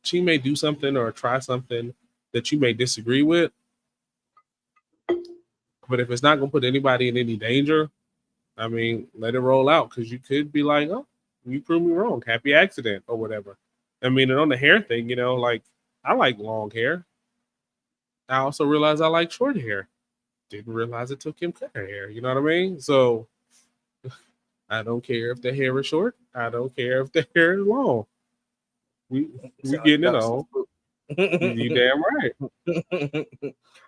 She may do something or try something that you may disagree with, but if it's not gonna put anybody in any danger, I mean, let it roll out, because you could be like, oh, you proved me wrong, happy accident or whatever. I mean, and on the hair thing, like I like long hair. I also realized I like short hair. Didn't realize it took him cut her hair. You know what I mean? So I don't care if the hair is short. I don't care if the hair is long. We getting it on. You damn right.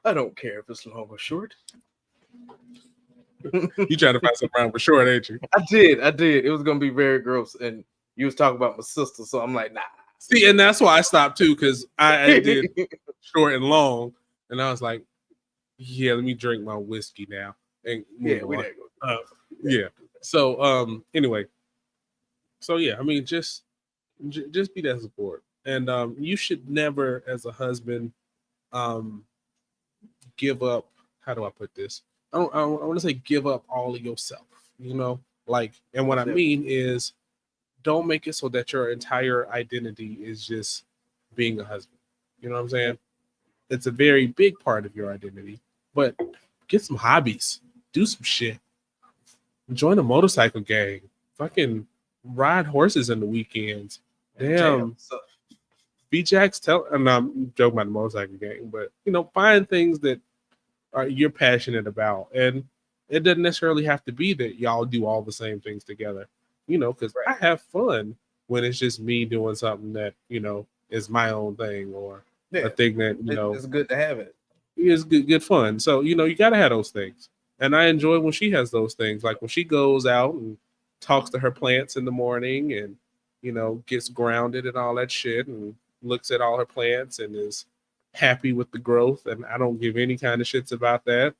I don't care if it's long or short. You trying to find something wrong with short, ain't you? I did. It was gonna be very gross, and you was talking about my sister, so I'm like, nah. See, and that's why I stopped too, because I did short and long, and I was like, yeah, let me drink my whiskey now and move on. Yeah. So anyway, so yeah, I mean, just be that support, and you should never, as a husband, give up. How do I put this? I want to say give up all of yourself. Like, and what I mean is, don't make it so that your entire identity is just being a husband. You know what I'm saying? It's a very big part of your identity, but get some hobbies, do some shit, join a motorcycle gang, fucking ride horses in the weekends. Damn. B-Jack's and I'm joking about the motorcycle gang, but find things that you're passionate about, and it doesn't necessarily have to be that y'all do all the same things together. Because I have fun when it's just me doing something that is my own thing, or a thing that it's good to have it. It's good fun. So you got to have those things, and I enjoy when she has those things, like when she goes out and talks to her plants in the morning, and gets grounded and all that shit, and looks at all her plants and is happy with the growth. And I don't give any kind of shits about that.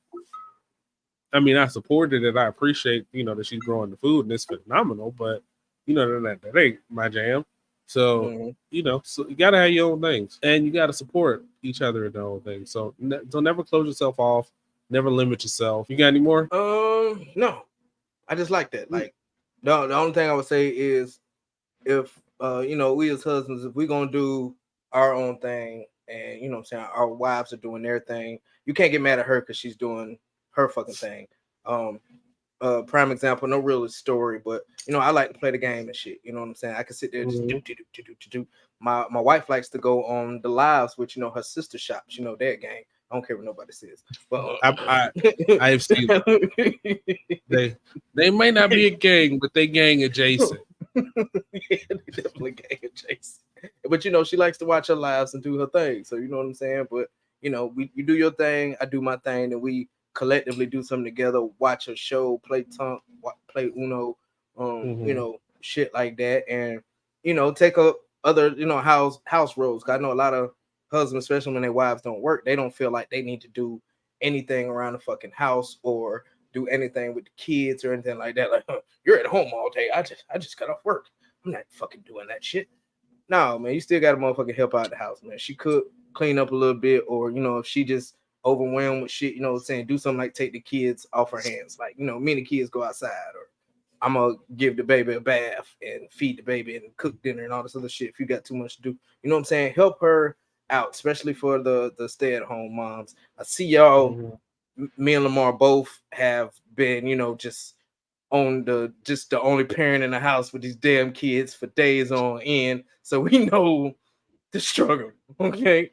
I mean, I support it and I appreciate, that she's growing the food and it's phenomenal, but that ain't my jam. So, so you gotta have your own things, and you gotta support each other in their own things. So don't never close yourself off, never limit yourself. You got any more? No. I just like that. Like, the only thing I would say is, if we as husbands, if we're gonna do our own thing, and what I'm saying, our wives are doing their thing, you can't get mad at her because she's doing her fucking thing. prime example, no real story, but I like to play the game and shit. You know what I'm saying? I can sit there and just do. My wife likes to go on the lives with her sister shops. That gang. I don't care what nobody says. But I have seen they may not be a gang, but they gang adjacent. Yeah, they definitely gang adjacent. But she likes to watch her lives and do her thing. So you know what I'm saying? But you do your thing, I do my thing, and we collectively do something together, watch a show, play play Uno, shit like that, and take up other house roles. I know a lot of husbands, especially when their wives don't work, they don't feel like they need to do anything around the fucking house or do anything with the kids or anything like that. Like, you're at home all day. I just got off work. I'm not fucking doing that shit. No, man, you still got to motherfucking help out the house, man. She could clean up a little bit, or if she just overwhelmed with shit, saying do something like take the kids off her hands. Like, me and the kids go outside, or I'm gonna give the baby a bath and feed the baby and cook dinner and all this other shit. If you got too much to do, you know what I'm saying? Help her out, especially for the stay-at-home moms. I see y'all, me and Lamar both have been, just on the only parent in the house with these damn kids for days on end. So we know the struggle. Okay.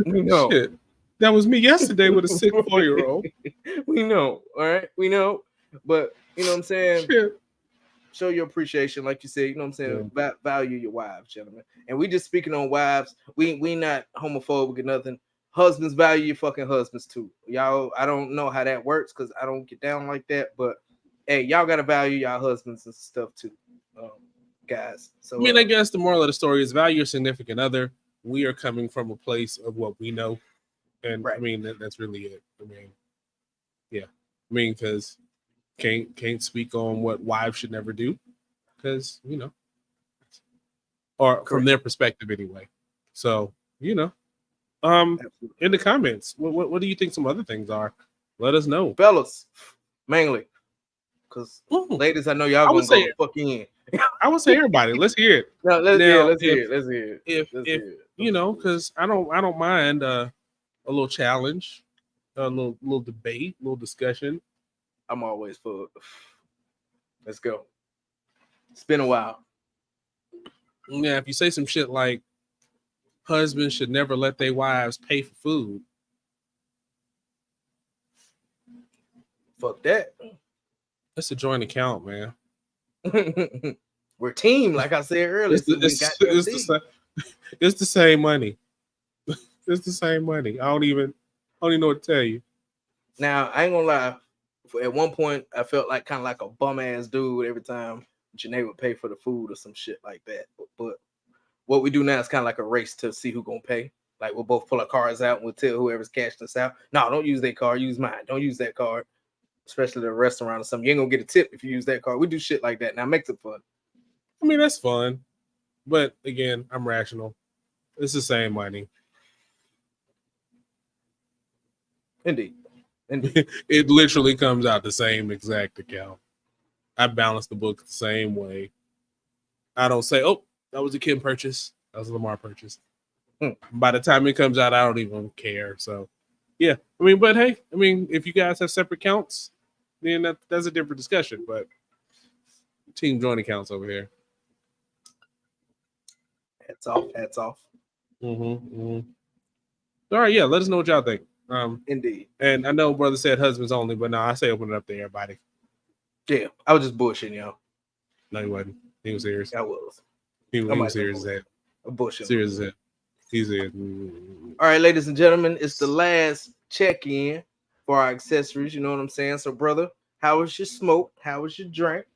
We know. Shit. That was me yesterday with a sick 4-year-old. We know. All right. We know. But you know what I'm saying? Shit. Show your appreciation, like you said, you know what I'm saying? Yeah. Value your wives, gentlemen. And we just speaking on wives. We not homophobic or nothing. Husbands, value your fucking husbands too. Y'all, I don't know how that works because I don't get down like that, but hey, y'all gotta value y'all husbands and stuff too, guys. So I mean, I guess the moral of the story is value your significant other. We are coming from a place of what we know, and right. I mean that's really it. I mean, yeah, I mean because can't speak on what wives should never do, because or correct. From their perspective anyway. So in the comments, what do you think some other things are? Let us know, fellas, mainly. Because ladies, I know y'all gonna go fuck in. I would say everybody. Let's hear it. No, let's hear it. If because I don't mind a little challenge, a little debate, a little discussion. I'm always for. Let's go. It's been a while. Yeah, if you say some shit like husbands should never let their wives pay for food. Fuck that. That's a joint account, man. We're team, like I said earlier. It's the same money. It's the same money. I don't even know what to tell you. Now, I ain't gonna lie. At one point, I felt like kind of like a bum ass dude every time Janae would pay for the food or some shit like that. But what we do now is kind of like a race to see who gonna pay. Like we'll both pull our cards out and we'll tell whoever's cashed us out. No, don't use that card. Use mine. Don't use that card. Especially at a restaurant or something. You ain't gonna get a tip if you use that card. We do shit like that. Now it makes it fun. I mean, that's fun. But again, I'm rational. It's the same money. Indeed. It literally comes out the same exact account. I balance the book the same way. I don't say, oh, that was a Kim purchase. That was a Lamar purchase. By the time it comes out, I don't even care. So, yeah. I mean, but hey, I mean, if you guys have separate accounts, then that's a different discussion. But team joint accounts over here. Hats off. All right, yeah. Let us know what y'all think. Indeed. And I know brother said husbands only, but no, I say open it up to everybody. Yeah, I was just bullshitting y'all. No, he wasn't. He was serious. I was. He was serious as that. Bullshit. Serious as that. He's there. All right, ladies and gentlemen, it's the last check-in for our accessories. You know what I'm saying? So, brother, how was your smoke? How was your drink?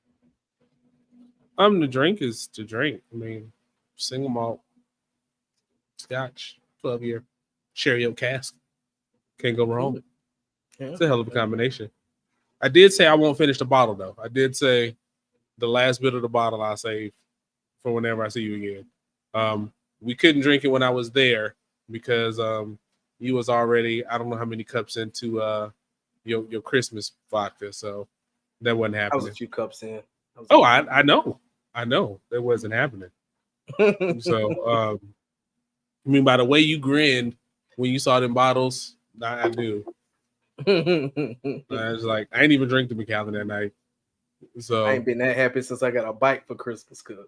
The drink is to drink. I mean, single malt, Scotch, 12-year, sherry oak cask. Can't go wrong. Yeah. It's a hell of a combination. I did say I won't finish the bottle, though. I did say the last bit of the bottle I'll save for whenever I see you again. We couldn't drink it when I was there because you was already, I don't know how many cups into your Christmas vodka, so that wasn't happening. I was a few cups in. I know. That wasn't happening. So, I mean, by the way you grinned when you saw them bottles, I knew. I was like, I ain't even drink the Macallan that night. So I ain't been that happy since I got a bike for Christmas, cuz.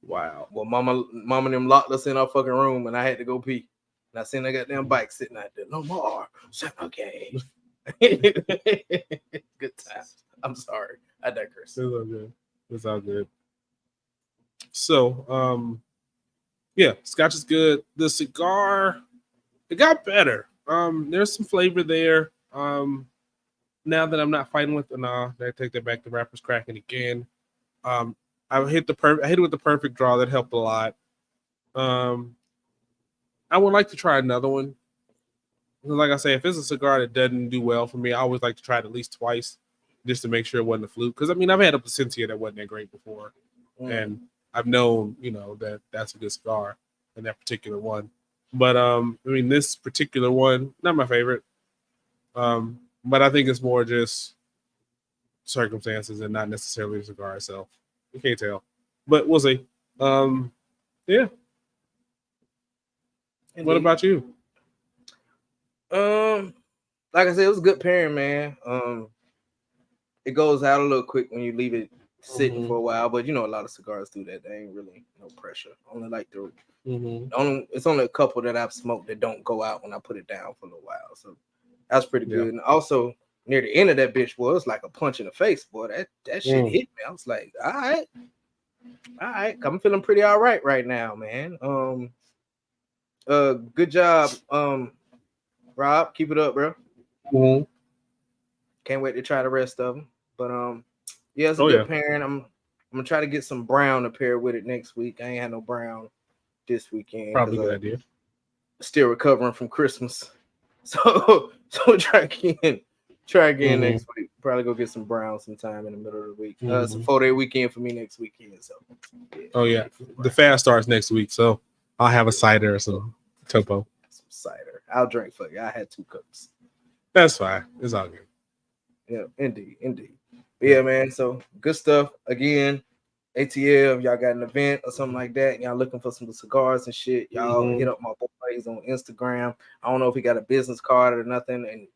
wow. Well, mama and them locked us in our fucking room and I had to go pee. And I seen that goddamn bike sitting out there. No more. Okay. Good times. I'm sorry. I digress. It's all good. It's all good. So, yeah, Scotch is good. The cigar, it got better. There's some flavor there. Now that I'm not fighting with, I take that back. The wrapper's cracking again. I hit it with the perfect draw. That helped a lot. I would like to try another one. Like I say, if it's a cigar that doesn't do well for me, I always like to try it at least twice, just to make sure it wasn't a fluke. Because I mean, I've had a Placencia that wasn't that great before, and I've known, that that's a good cigar in that particular one. But I mean, this particular one, not my favorite. But I think it's more just circumstances and not necessarily the cigar itself. You can't tell, but we'll see. Yeah. Indeed. What about you? Like I said, it was a good pairing, man. It goes out a little quick when you leave it sitting for a while, but a lot of cigars do that. They ain't really no pressure. Only like it's only a couple that I've smoked that don't go out when I put it down for a little while. So that's pretty good. And also near the end of that bitch, boy, it's like a punch in the face, boy. That shit hit me. I was like, all right, I'm feeling pretty all right now, man. Good job, Rob. Keep it up, bro. Can't wait to try the rest of them. But yeah, it's a good pairing. I'm gonna try to get some brown to pair with it next week. I ain't had no brown this weekend. Probably a good idea. Still recovering from Christmas, so try again next week. Probably go get some brown sometime in the middle of the week. It's a 4-day weekend for me next weekend. So yeah. The fast starts next week, so I'll have a cider or some topo. Some cider. I'll drink for you. I had 2 cups. That's fine. It's all good. Yeah, indeed. But yeah, man. So good stuff. Again, ATL, y'all got an event or something like that, y'all looking for some cigars and shit, y'all hit up my boys on Instagram. I don't know if he got a business card or nothing, and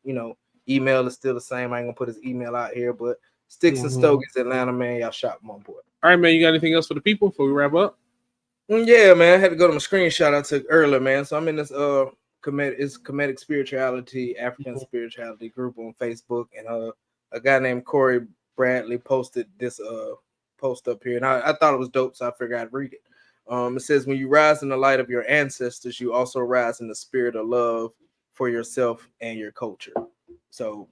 email is still the same. I ain't gonna put his email out here, but Sticks and Stogies Atlanta, man, y'all shop my boy. All right, man. You got anything else for the people before we wrap up? Yeah, man. I had to go to my screenshot I took earlier, man. So I'm in this Comedic Spirituality, African Spirituality group on Facebook, and a guy named Corey Bradley posted this post up here, and I thought it was dope, so I figured I'd read it. It says, when you rise in the light of your ancestors, you also rise in the spirit of love for yourself and your culture. So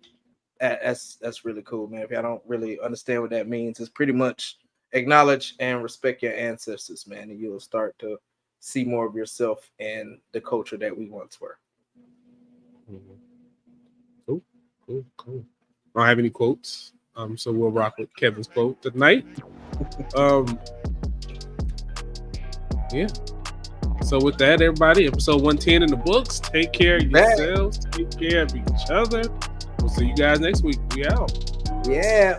that's really cool, man. If y'all don't really understand what that means, it's pretty much acknowledge and respect your ancestors, man, and you'll start to see more of yourself and the culture that we once were. Cool. I don't have any quotes, so we'll rock with Kevin's quote tonight. Yeah. So with that, everybody, episode 110 in the books. Take care of yourselves. Take care of each other. We'll see you guys next week. We out. Yeah.